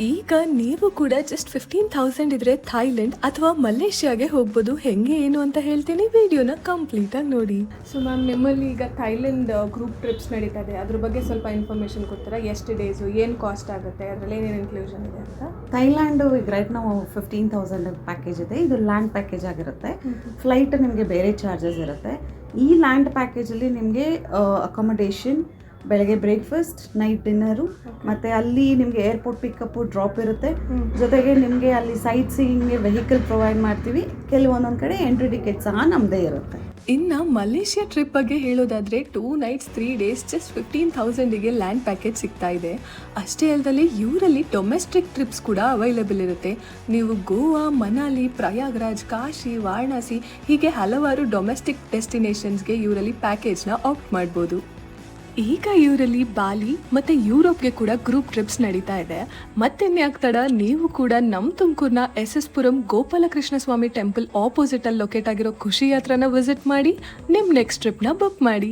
ಈಗ ನೀವು ಕೂಡ ಜಸ್ಟ್ 15,000 ಇದ್ರೆ ಥೈಲ್ಯಾಂಡ್ ಅಥವಾ ಮಲೇಷ್ಯಾಗೆ ಹೋಗ್ಬೋದು. ಹೆಂಗೆ ಏನು ಅಂತ ಹೇಳ್ತೀನಿ, ವಿಡಿಯೋನ ಕಂಪ್ಲೀಟಾಗಿ ನೋಡಿ. ಸೊ ಮ್ಯಾಮ್, ನಿಮ್ಮಲ್ಲಿ ಈಗ ಥೈಲ್ಯಾಂಡ್ ಗ್ರೂಪ್ ಟ್ರಿಪ್ಸ್ ನಡೀತಾ ಇದೆ, ಅದ್ರ ಬಗ್ಗೆ ಸ್ವಲ್ಪ ಇನ್ಫಾರ್ಮೇಷನ್ ಕೊಡ್ತೀರಾ? ಎಷ್ಟು ಡೇಸು, ಏನು ಕಾಸ್ಟ್ ಆಗುತ್ತೆ, ಅದರಲ್ಲಿ ಏನೇನು ಇನ್ಕ್ಲೂಷನ್ ಇದೆ ಅಂತ? ಥೈಲ್ಯಾಂಡು ಈಗ ರೈಟ್ ನಾವು 15,000 ಪ್ಯಾಕೇಜ್ ಇದೆ. ಇದು ಲ್ಯಾಂಡ್ ಪ್ಯಾಕೇಜ್ ಆಗಿರುತ್ತೆ. ಫ್ಲೈಟ್ ನಿಮಗೆ ಬೇರೆ ಚಾರ್ಜಸ್ ಇರುತ್ತೆ. ಈ ಲ್ಯಾಂಡ್ ಪ್ಯಾಕೇಜಲ್ಲಿ ನಿಮಗೆ ಅಕಾಮಡೇಷನ್, ಬೆಳಗ್ಗೆ ಬ್ರೇಕ್ಫಾಸ್ಟ್, ನೈಟ್ ಡಿನ್ನರು, ಮತ್ತು ಅಲ್ಲಿ ನಿಮಗೆ ಏರ್ಪೋರ್ಟ್ ಪಿಕಪ್ಪು ಡ್ರಾಪ್ ಇರುತ್ತೆ. ಜೊತೆಗೆ ನಿಮಗೆ ಅಲ್ಲಿ ಸೈಟ್ ಸೀಯಿಂಗ್ಗೆ ವೆಹಿಕಲ್ ಪ್ರೊವೈಡ್ ಮಾಡ್ತೀವಿ. ಕೆಲವೊಂದೊಂದು ಕಡೆ ಎಂಟ್ರಿ ಟಿಕೆಟ್ ಸಹ ನಮ್ಮದೇ ಇರುತ್ತೆ. ಇನ್ನು ಮಲೇಷ್ಯಾ ಟ್ರಿಪ್ ಬಗ್ಗೆ ಹೇಳೋದಾದರೆ 2 nights 3 days ಜಸ್ಟ್ 15,000ಗೆ ಲ್ಯಾಂಡ್ ಪ್ಯಾಕೇಜ್ ಸಿಗ್ತಾ ಇದೆ. ಅಷ್ಟೇ ಅಲ್ಲದೆ ಇವರಲ್ಲಿ ಡೊಮೆಸ್ಟಿಕ್ ಟ್ರಿಪ್ಸ್ ಕೂಡ ಅವೈಲೇಬಲ್ ಇರುತ್ತೆ. ನೀವು ಗೋವಾ, ಮನಾಲಿ, ಪ್ರಯಾಗ್ರಾಜ್, ಕಾಶಿ, ವಾರಣಾಸಿ ಹೀಗೆ ಹಲವಾರು ಡೊಮೆಸ್ಟಿಕ್ ಡೆಸ್ಟಿನೇಷನ್ಸ್ಗೆ ಇವರಲ್ಲಿ ಪ್ಯಾಕೇಜ್ನ ಆಪ್ಟ್ ಮಾಡ್ಬೋದು. ಈಗ ಇವರಲ್ಲಿ ಬಾಲಿ ಮತ್ತು ಯುರೋಪ್ಗೆ ಕೂಡ ಗ್ರೂಪ್ ಟ್ರಿಪ್ಸ್ ನಡೀತಾ ಇದೆ. ಮತ್ತಿನ್ಯಾಕ್ ತಡ, ನೀವು ಕೂಡ ನಮ್ಮ ತುಮಕೂರಿನ SS ಪುರಂ ಗೋಪಾಲಕೃಷ್ಣ ಸ್ವಾಮಿ ಟೆಂಪಲ್ ಆಪೋಸಿಟಲ್ಲಿ ಲೊಕೇಟ್ ಆಗಿರೋ ಖುಷಿ ಯಾತ್ರನ ವಿಸಿಟ್ ಮಾಡಿ ನಿಮ್ಮ ನೆಕ್ಸ್ಟ್ ಟ್ರಿಪ್ನ ಬುಕ್ ಮಾಡಿ.